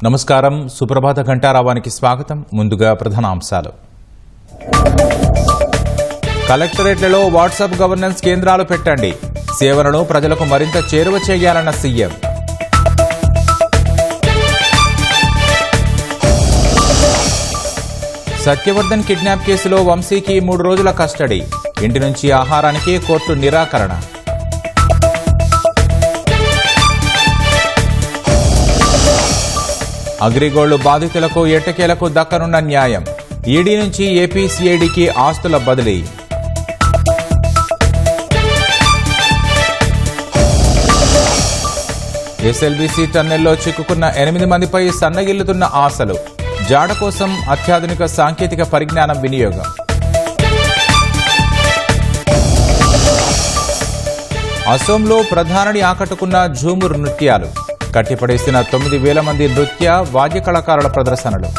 నమస్కారం. సుప్రభాత ఘంటారావానికి స్వాగతం. ముందుగా ప్రధానాంశాలు. కలెక్టరేట్లలో వాట్సాప్ గవర్నెన్స్ కేంద్రాలు పెట్టండి. సేవలను ప్రజలకు మరింత చేరువ చేయాలన్న సీఎం. సత్యవర్ధన్ కిడ్నాప్ కేసులో వంశీకి 3 రోజుల కస్టడీ. ఇంటి నుంచి ఆహారానికి కోర్టు నిరాకరణ. అగ్రిగోల్డ్ బాధితులకు ఎట్టకేలకు దక్కనున్న న్యాయం. ఈడీ నుంచి ఏపీసీఐడీకి ఆస్తుల బదిలీ. ఎస్ఎల్బీసీ టన్నెల్లో చిక్కుకున్న 8 మందిపై సన్నగిల్లుతున్న ఆశలు. జాడ కోసం అత్యాధునిక సాంకేతిక పరిజ్ఞానం వినియోగం. అసోంలో ప్రధానిని ఆకట్టుకున్న ఝూముర్ నృత్యాలు. కట్టిపడేసిన 9,000 మంది నృత్య వాద్య కళాకారుల ప్రదర్శనలు.